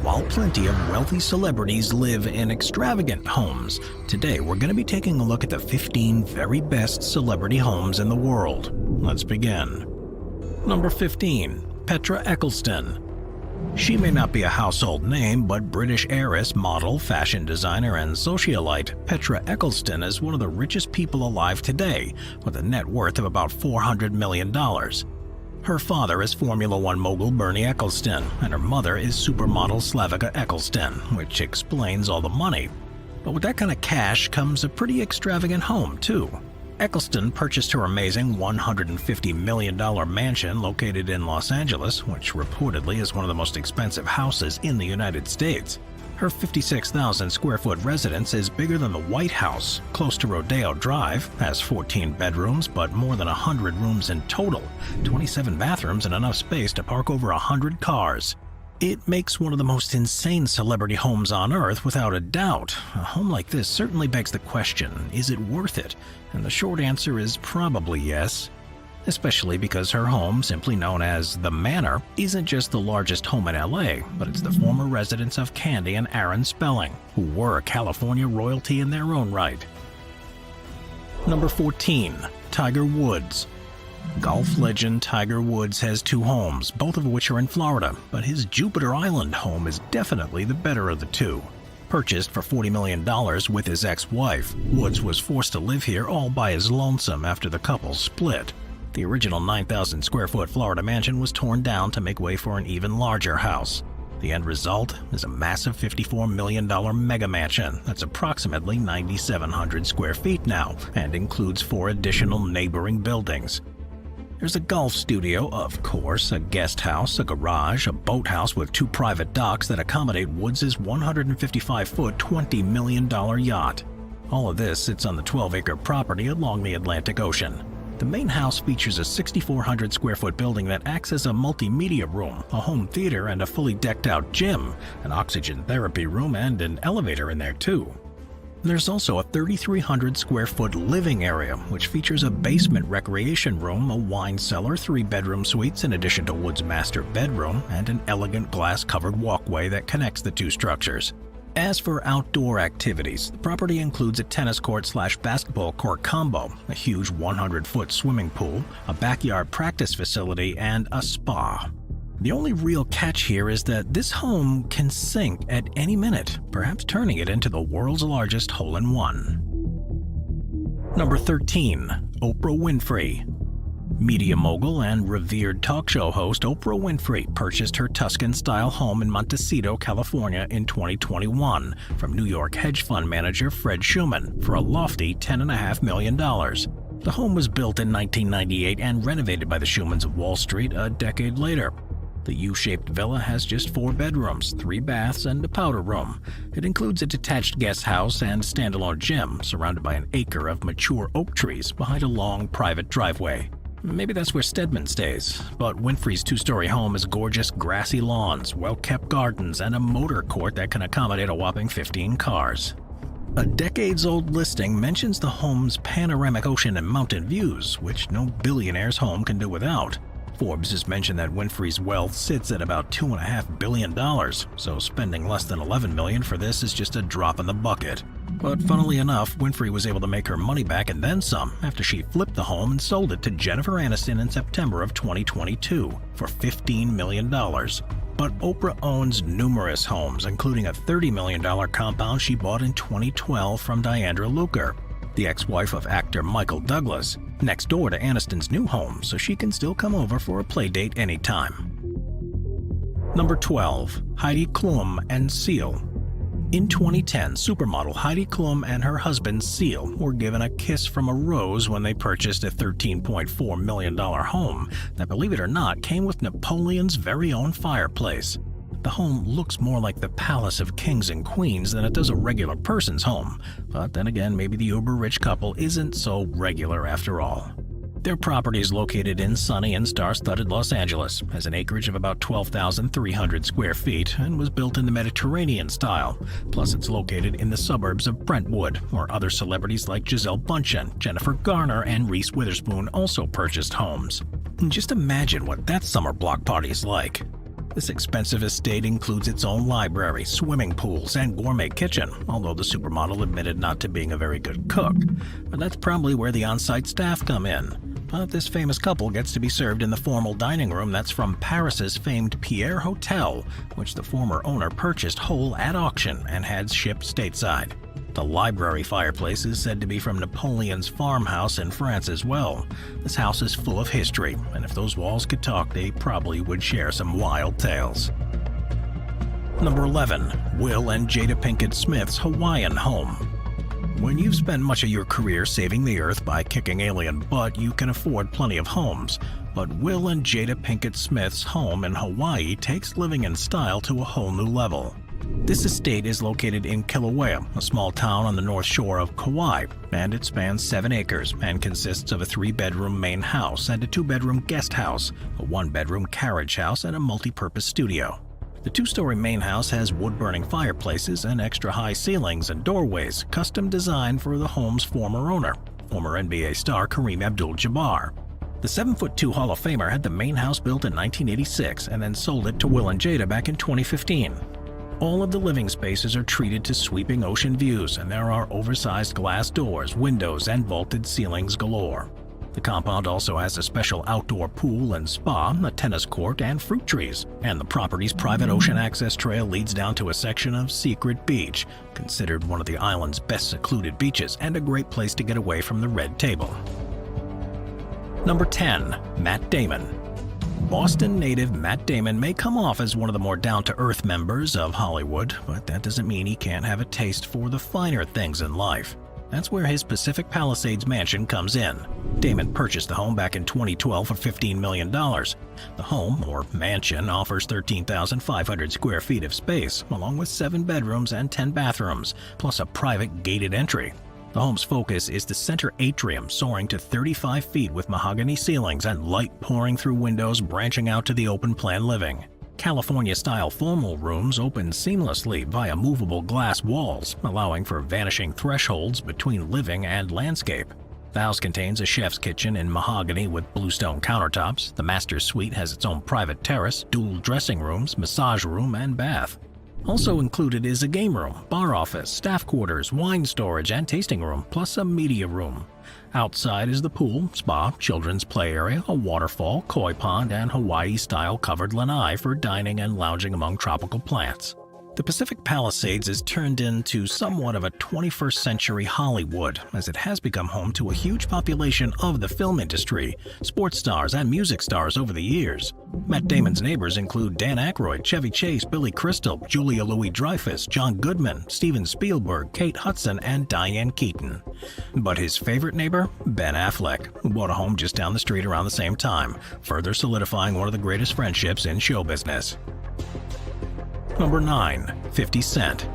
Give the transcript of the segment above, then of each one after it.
While plenty of wealthy celebrities live in extravagant homes, today we're going to be taking a look at the 15 very best celebrity homes in the world. Let's begin. Number 15. Petra Eccleston. She may not be a household name, but British heiress, model, fashion designer, and socialite Petra Eccleston is one of the richest people alive today, with a net worth of about $400 million. Her father is Formula One mogul Bernie Eccleston, and her mother is supermodel Slavica Eccleston, which explains all the money. But with that kind of cash comes a pretty extravagant home, too. Eccleston purchased her amazing $150 million mansion located in Los Angeles, which reportedly is one of the most expensive houses in the United States. Her 56,000 square foot residence is bigger than the White House, close to Rodeo Drive, has 14 bedrooms but more than 100 rooms in total, 27 bathrooms and enough space to park over 100 cars. It makes one of the most insane celebrity homes on Earth without a doubt. A home like this certainly begs the question, is it worth it? And the short answer is probably yes. Especially because her home, simply known as The Manor, isn't just the largest home in LA, but it's the former residence of Candy and Aaron Spelling, who were California royalty in their own right. Number 14. Tiger Woods. Golf legend Tiger Woods has two homes, both of which are in Florida, but his Jupiter Island home is definitely the better of the two. Purchased for $40 million with his ex-wife, Woods was forced to live here all by his lonesome after the couple split. The original 9,000 square foot Florida mansion was torn down to make way for an even larger house. The end result is a massive $54 million mega mansion that's approximately 9,700 square feet now and includes 4 additional neighboring buildings. There's a golf studio, of course, a guest house, a garage, a boathouse with 2 private docks that accommodate Woods' 155-foot, $20 million yacht. All of this sits on the 12-acre property along the Atlantic Ocean. The main house features a 6,400 square foot building that acts as a multimedia room, a home theater, and a fully decked out gym, an oxygen therapy room, and an elevator in there too. There's also a 3,300 square foot living area, which features a basement recreation room, a wine cellar, 3 bedroom suites in addition to Wood's master bedroom, and an elegant glass-covered walkway that connects the 2 structures. As for outdoor activities, the property includes a tennis court/basketball court combo, a huge 100-foot swimming pool, a backyard practice facility, and a spa. The only real catch here is that this home can sink at any minute, perhaps turning it into the world's largest hole-in-one. Number 13. Oprah Winfrey. Media mogul and revered talk show host Oprah Winfrey purchased her Tuscan-style home in Montecito, California in 2021 from New York hedge fund manager Fred Schuman for a lofty $10.5 million. The home was built in 1998 and renovated by the Schumans of Wall Street a decade later. The U-shaped villa has just 4 bedrooms, 3 baths, and a powder room. It includes a detached guest house and standalone gym surrounded by an acre of mature oak trees behind a long private driveway. Maybe that's where Stedman stays, but Winfrey's 2-story home has gorgeous grassy lawns, well-kept gardens, and a motor court that can accommodate a whopping 15 cars. A decades-old listing mentions the home's panoramic ocean and mountain views, which no billionaire's home can do without. Forbes has mentioned that Winfrey's wealth sits at about $2.5 billion, so spending less than $11 million for this is just a drop in the bucket. But funnily enough, Winfrey was able to make her money back and then some after she flipped the home and sold it to Jennifer Aniston in September of 2022 for $15 million. But Oprah owns numerous homes, including a $30 million compound she bought in 2012 from Diandra Luker, the ex-wife of actor Michael Douglas, next door to Aniston's new home, so she can still come over for a playdate anytime. Number 12. Heidi Klum and Seal. In 2010, supermodel Heidi Klum and her husband Seal were given a kiss from a rose when they purchased a $13.4 million home that, believe it or not, came with Napoleon's very own fireplace. The home looks more like the palace of kings and queens than it does a regular person's home, but then again, maybe the uber-rich couple isn't so regular after all. Their property is located in sunny and star-studded Los Angeles, has an acreage of about 12,300 square feet, and was built in the Mediterranean style. Plus, it's located in the suburbs of Brentwood, where other celebrities like Gisele Bündchen, Jennifer Garner, and Reese Witherspoon also purchased homes. And just imagine what that summer block party is like. This expensive estate includes its own library, swimming pools, and gourmet kitchen, although the supermodel admitted not to being a very good cook. But that's probably where the on-site staff come in. But this famous couple gets to be served in the formal dining room that's from Paris's famed Pierre Hotel, which the former owner purchased whole at auction and had shipped stateside. The library fireplace is said to be from Napoleon's farmhouse in France as well. This house is full of history, and if those walls could talk, they probably would share some wild tales. Number 11. Will and Jada Pinkett Smith's Hawaiian Home. When you've spent much of your career saving the earth by kicking alien butt, you can afford plenty of homes. But Will and Jada Pinkett Smith's home in Hawaii takes living in style to a whole new level. This estate is located in Kilauea, a small town on the north shore of Kauai, and it spans 7 acres and consists of a 3-bedroom main house and a 2-bedroom guest house, a 1-bedroom carriage house, and a multi-purpose studio. The 2-story main house has wood-burning fireplaces and extra-high ceilings and doorways, custom designed for the home's former owner, former NBA star Kareem Abdul-Jabbar. The 7'2" Hall of Famer had the main house built in 1986 and then sold it to Will and Jada back in 2015. All of the living spaces are treated to sweeping ocean views, and there are oversized glass doors, windows, and vaulted ceilings galore. The compound also has a special outdoor pool and spa, a tennis court, and fruit trees, and the property's private ocean access trail leads down to a section of Secret Beach, considered one of the island's best secluded beaches and a great place to get away from the red table. Number 10. Matt Damon. Boston native Matt Damon may come off as one of the more down-to-earth members of Hollywood, but that doesn't mean he can't have a taste for the finer things in life. That's where his Pacific Palisades mansion comes in. Damon purchased the home back in 2012 for $15 million. The home, or mansion, offers 13,500 square feet of space, along with 7 bedrooms and 10 bathrooms, plus a private gated entry. The home's focus is the center atrium, soaring to 35 feet with mahogany ceilings and light pouring through windows branching out to the open-plan living. California-style formal rooms open seamlessly via movable glass walls, allowing for vanishing thresholds between living and landscape. The house contains a chef's kitchen in mahogany with bluestone countertops. The master suite has its own private terrace, dual dressing rooms, massage room, and bath. Also included is a game room, bar office, staff quarters, wine storage, and tasting room, plus a media room. Outside is the pool, spa, children's play area, a waterfall, koi pond, and Hawaii-style covered lanai for dining and lounging among tropical plants. The Pacific Palisades is turned into somewhat of a 21st century Hollywood, as it has become home to a huge population of the film industry, sports stars, and music stars over the years. Matt Damon's neighbors include Dan Aykroyd, Chevy Chase, Billy Crystal, Julia Louis-Dreyfus, John Goodman, Steven Spielberg, Kate Hudson, and Diane Keaton. But his favorite neighbor? Ben Affleck, who bought a home just down the street around the same time, further solidifying one of the greatest friendships in show business. Number 9. 50 Cent.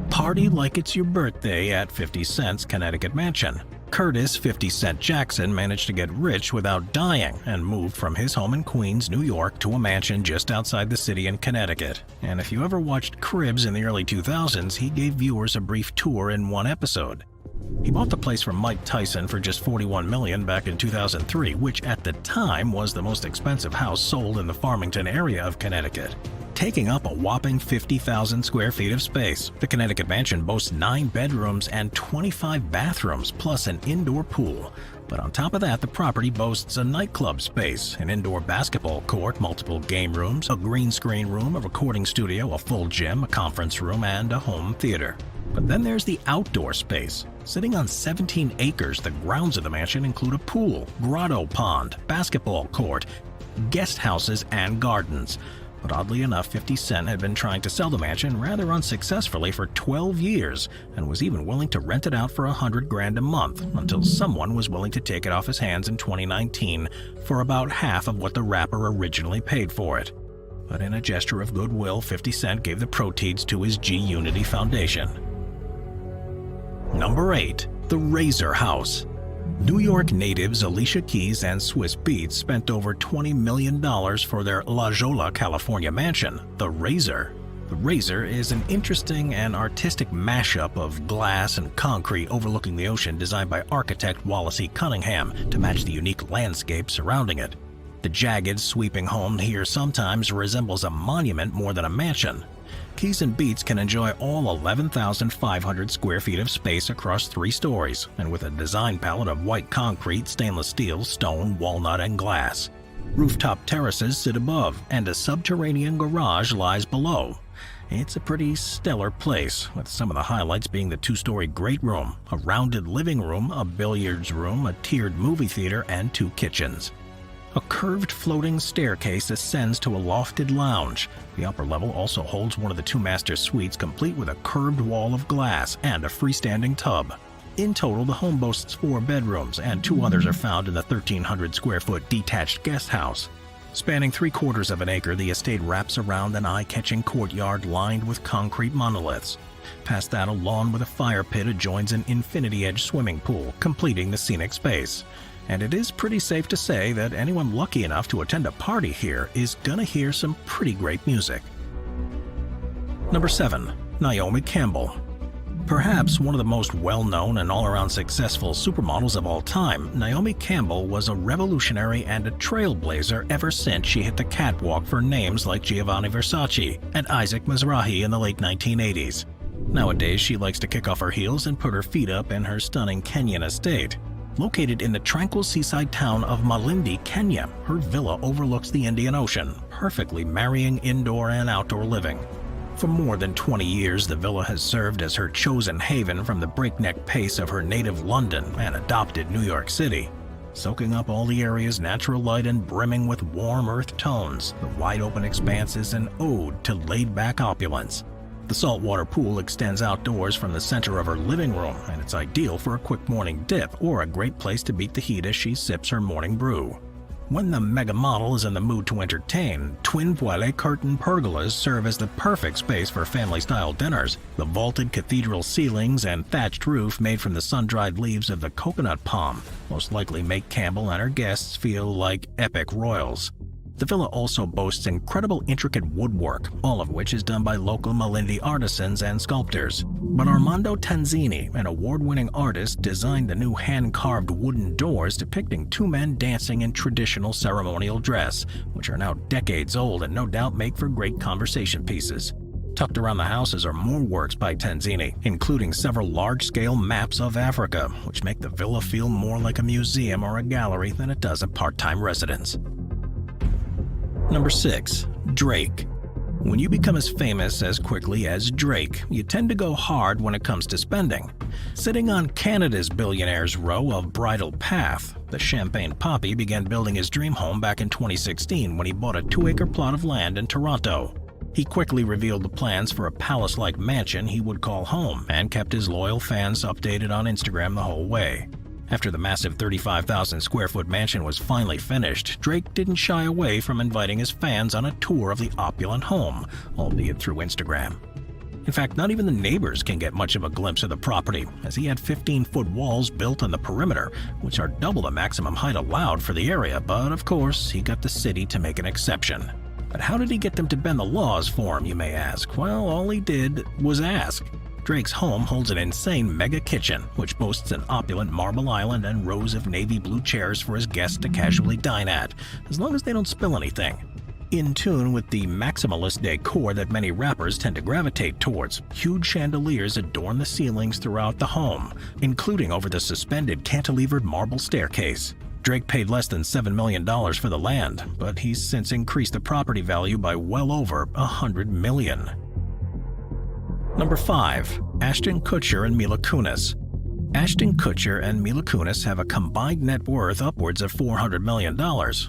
Party like it's your birthday at 50 Cent's Connecticut mansion. Curtis 50 Cent Jackson managed to get rich without dying and moved from his home in Queens, New York to a mansion just outside the city in Connecticut. And if you ever watched Cribs in the early 2000s, he gave viewers a brief tour in one episode. He bought the place from Mike Tyson for just $41 million back in 2003, which at the time was the most expensive house sold in the Farmington area of Connecticut, taking up a whopping 50,000 square feet of space. The Connecticut mansion boasts 9 bedrooms and 25 bathrooms, plus an indoor pool. But on top of that, the property boasts a nightclub space, an indoor basketball court, multiple game rooms, a green screen room, a recording studio, a full gym, a conference room, and a home theater. But then there's the outdoor space. Sitting on 17 acres, the grounds of the mansion include a pool, grotto pond, basketball court, guest houses, and gardens. But oddly enough, 50 Cent had been trying to sell the mansion rather unsuccessfully for 12 years and was even willing to rent it out for $100,000 a month until someone was willing to take it off his hands in 2019 for about half of what the rapper originally paid for it. But in a gesture of goodwill, 50 Cent gave the proceeds to his G-Unity Foundation. Number 8. The Razor House. New York natives Alicia Keys and Swiss Beats spent over $20 million for their La Jolla, California mansion, the Razor. The Razor is an interesting and artistic mashup of glass and concrete overlooking the ocean designed by architect Wallace E. Cunningham to match the unique landscape surrounding it. The jagged, sweeping home here sometimes resembles a monument more than a mansion. Keys and Beats can enjoy all 11,500 square feet of space across 3 stories, and with a design palette of white concrete, stainless steel, stone, walnut, and glass. Rooftop terraces sit above, and a subterranean garage lies below. It's a pretty stellar place, with some of the highlights being the 2-story great room, a rounded living room, a billiards room, a tiered movie theater, and 2 kitchens. A curved floating staircase ascends to a lofted lounge. The upper level also holds one of the 2 master suites, complete with a curved wall of glass and a freestanding tub. In total, the home boasts 4 bedrooms, and 2 others are found in the 1,300 square foot detached guest house. Spanning 3/4 of an acre, the estate wraps around an eye-catching courtyard lined with concrete monoliths. Past that, a lawn with a fire pit adjoins an infinity-edge swimming pool, completing the scenic space. And it is pretty safe to say that anyone lucky enough to attend a party here is gonna hear some pretty great music. Number 7. Naomi Campbell. Perhaps one of the most well-known and all-around successful supermodels of all time, Naomi Campbell was a revolutionary and a trailblazer ever since she hit the catwalk for names like Giovanni Versace and Isaac Mizrahi in the late 1980s. Nowadays, she likes to kick off her heels and put her feet up in her stunning Kenyan estate. Located in the tranquil seaside town of Malindi, Kenya, her villa overlooks the Indian Ocean, perfectly marrying indoor and outdoor living. For more than 20 years, the villa has served as her chosen haven from the breakneck pace of her native London and adopted New York City. Soaking up all the area's natural light and brimming with warm earth tones, the wide-open expanse is an ode to laid-back opulence. The saltwater pool extends outdoors from the center of her living room, and it's ideal for a quick morning dip or a great place to beat the heat as she sips her morning brew. When the mega model is in the mood to entertain, twin voile curtain pergolas serve as the perfect space for family-style dinners. The vaulted cathedral ceilings and thatched roof made from the sun-dried leaves of the coconut palm most likely make Campbell and her guests feel like epic royals. The villa also boasts incredible intricate woodwork, all of which is done by local Malindi artisans and sculptors. But Armando Tanzini, an award-winning artist, designed the new hand-carved wooden doors depicting 2 men dancing in traditional ceremonial dress, which are now decades old and no doubt make for great conversation pieces. Tucked around the houses are more works by Tanzini, including several large-scale maps of Africa, which make the villa feel more like a museum or a gallery than it does a part-time residence. Number 6. Drake. When you become as famous as quickly as Drake, you tend to go hard when it comes to spending. Sitting on Canada's billionaires' row of Bridle Path, the Champagne Poppy began building his dream home back in 2016 when he bought a 2-acre plot of land in Toronto. He quickly revealed the plans for a palace-like mansion he would call home and kept his loyal fans updated on Instagram the whole way. After the massive 35,000 square foot mansion was finally finished, Drake didn't shy away from inviting his fans on a tour of the opulent home, albeit through Instagram. In fact, not even the neighbors can get much of a glimpse of the property, as he had 15-foot walls built on the perimeter, which are double the maximum height allowed for the area, but of course, he got the city to make an exception. But how did he get them to bend the laws for him, you may ask? Well, all he did was ask. Drake's home holds an insane mega kitchen, which boasts an opulent marble island and rows of navy blue chairs for his guests to casually dine at, as long as they don't spill anything. In tune with the maximalist decor that many rappers tend to gravitate towards, huge chandeliers adorn the ceilings throughout the home, including over the suspended cantilevered marble staircase. Drake paid less than $7 million for the land, but he's since increased the property value by well over $100 million. Number 5. Ashton Kutcher and Mila Kunis. Ashton Kutcher and Mila Kunis have a combined net worth upwards of $400 million,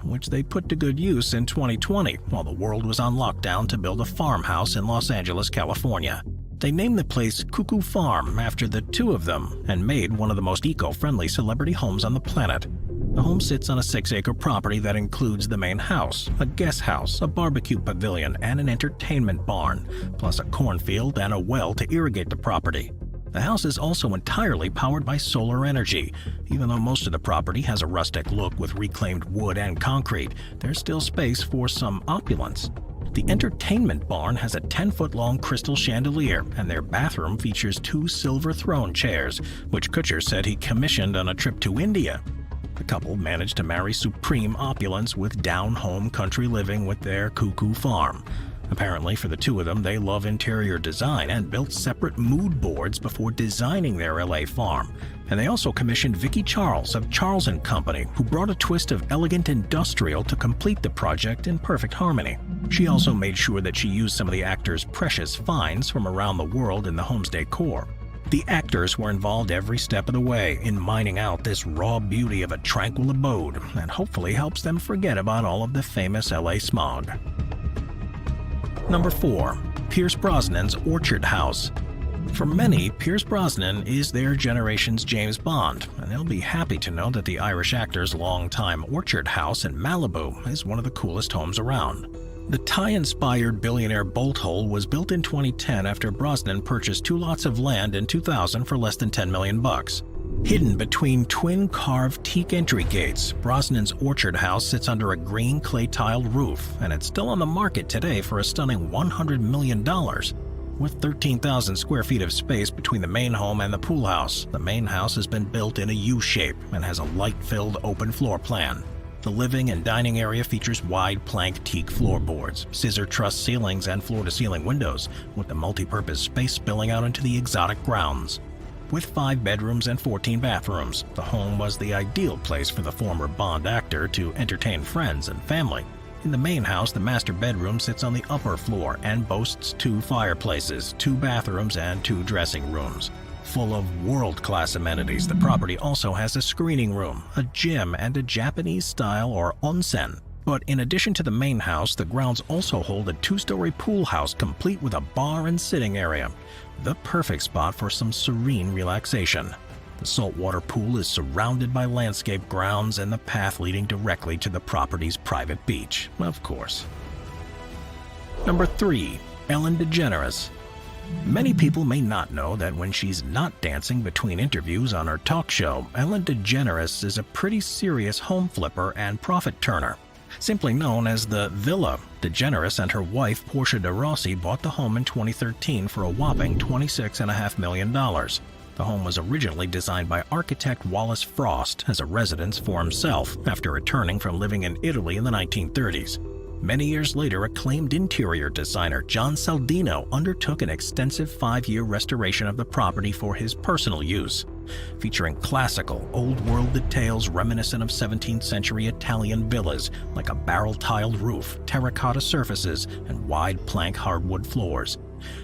which they put to good use in 2020 while the world was on lockdown to build a farmhouse in Los Angeles, California. They named the place Cuckoo Farm after the 2 of them and made one of the most eco-friendly celebrity homes on the planet. The home sits on a 6-acre property that includes the main house, a guest house, a barbecue pavilion, and an entertainment barn, plus a cornfield and a well to irrigate the property. The house is also entirely powered by solar energy. Even though most of the property has a rustic look with reclaimed wood and concrete, there's still space for some opulence. The entertainment barn has a 10-foot-long crystal chandelier, and their bathroom features 2 silver throne chairs, which Kutcher said he commissioned on a trip to India. The The couple managed to marry supreme opulence with down-home country living with their cuckoo farm. Apparently, for the two of them, they love interior design and built separate mood boards before designing their LA farm. And they also commissioned Vicky Charles of Charles & Company, who brought a twist of elegant industrial to complete the project in perfect harmony. She also made sure that she used some of the actors' precious finds from around the world in the home's decor. The actors were involved every step of the way in mining out this raw beauty of a tranquil abode that hopefully helps them forget about all of the famous LA smog. Number 4. Pierce Brosnan's Orchard House. For many, Pierce Brosnan is their generation's James Bond, and they'll be happy to know that the Irish actor's longtime Orchard House in Malibu is one of the coolest homes around. The Thai-inspired billionaire bolt hole was built in 2010 after Brosnan purchased 2 lots of land in 2000 for less than $10 million. Hidden between twin carved teak entry gates, Brosnan's Orchard House sits under a green clay-tiled roof, and it's still on the market today for a stunning $100 million. With 13,000 square feet of space between the main home and the pool house, the main house has been built in a U-shape and has a light-filled open floor plan. The living and dining area features wide plank teak floorboards, scissor truss ceilings, and floor-to-ceiling windows, with the multi-purpose space spilling out into the exotic grounds. With 5 bedrooms and 14 bathrooms, the home was the ideal place for the former Bond actor to entertain friends and family. In the main house, the master bedroom sits on the upper floor and boasts 2 fireplaces, 2 bathrooms, and 2 dressing rooms. Full of world-class amenities, the property also has a screening room, a gym, and a Japanese-style or onsen. But in addition to the main house, the grounds also hold a 2-story pool house complete with a bar and sitting area. The perfect spot for some serene relaxation. The saltwater pool is surrounded by landscape grounds and the path leading directly to the property's private beach, of course. Number 3. Ellen DeGeneres. Many people may not know that when she's not dancing between interviews on her talk show, Ellen DeGeneres is a pretty serious home flipper and profit turner. Simply known as the Villa, DeGeneres and her wife Portia de Rossi bought the home in 2013 for a whopping $26.5 million. The home was originally designed by architect Wallace Frost as a residence for himself after returning from living in Italy in the 1930s. Many years later, acclaimed interior designer John Saldino undertook an extensive 5-year restoration of the property for his personal use. Featuring classical, old-world details reminiscent of 17th century Italian villas like a barrel-tiled roof, terracotta surfaces, and wide plank hardwood floors.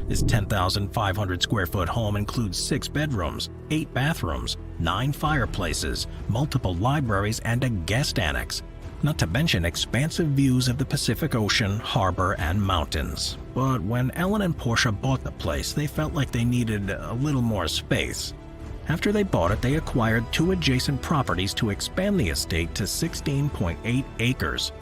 This 10,500 square foot home includes 6 bedrooms, 8 bathrooms, 9 fireplaces, multiple libraries, and a guest annex. Not to mention expansive views of the Pacific Ocean, harbor, and mountains. But when Ellen and Portia bought the place, they felt like they needed a little more space. After they bought it, they acquired 2 adjacent properties to expand the estate to 16.8 acres.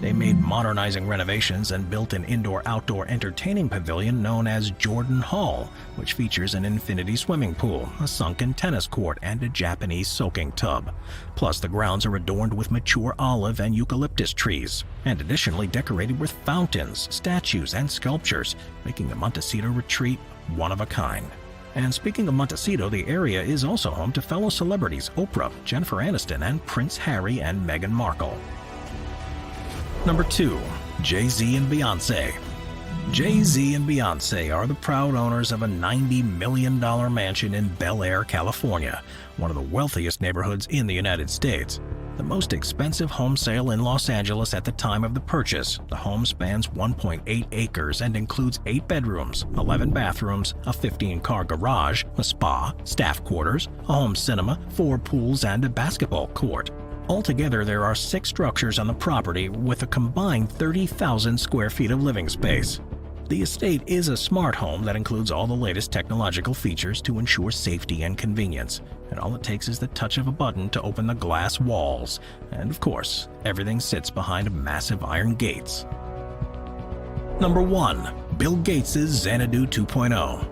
They made modernizing renovations and built an indoor-outdoor entertaining pavilion known as Jordan Hall, which features an infinity swimming pool, a sunken tennis court, and a Japanese soaking tub. Plus, the grounds are adorned with mature olive and eucalyptus trees, and additionally decorated with fountains, statues, and sculptures, making the Montecito retreat one of a kind. And speaking of Montecito, the area is also home to fellow celebrities Oprah, Jennifer Aniston, and Prince Harry and Meghan Markle. Number 2. Jay-Z and Beyoncé. Jay-Z and Beyoncé are the proud owners of a $90 million mansion in Bel Air, California, one of the wealthiest neighborhoods in the United States. The most expensive home sale in Los Angeles at the time of the purchase, the home spans 1.8 acres and includes 8 bedrooms, 11 bathrooms, a 15-car garage, a spa, staff quarters, a home cinema, 4 pools, and a basketball court. Altogether, there are 6 structures on the property with a combined 30,000 square feet of living space. The estate is a smart home that includes all the latest technological features to ensure safety and convenience, and all it takes is the touch of a button to open the glass walls. And of course, everything sits behind massive iron gates. Number 1. Bill Gates' Xanadu 2.0.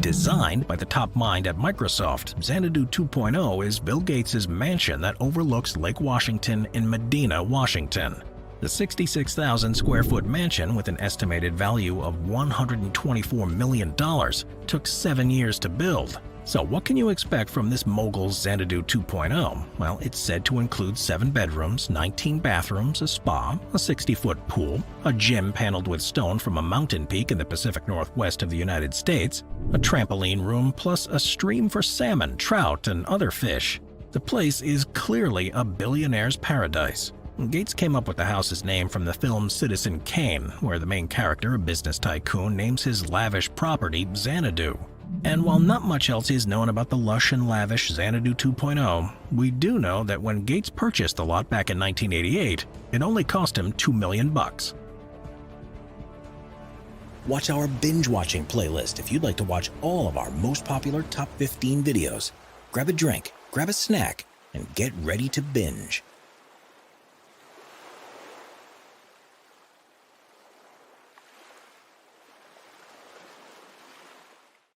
Designed by the top mind at Microsoft, Xanadu 2.0 is Bill Gates' mansion that overlooks Lake Washington in Medina, Washington. The 66,000 square foot mansion, with an estimated value of $124 million, took 7 years to build. So what can you expect from this mogul's Xanadu 2.0? Well, it's said to include 7 bedrooms, 19 bathrooms, a spa, a 60-foot pool, a gym paneled with stone from a mountain peak in the Pacific Northwest of the United States, a trampoline room, plus a stream for salmon, trout, and other fish. The place is clearly a billionaire's paradise. Gates came up with the house's name from the film Citizen Kane, where the main character, a business tycoon, names his lavish property Xanadu. And while not much else is known about the lush and lavish Xanadu 2.0, we do know that when Gates purchased the lot back in 1988, it only cost him $2 million. Watch our binge-watching playlist if you'd like to watch all of our most popular top 15 videos. Grab a drink, grab a snack, and get ready to binge.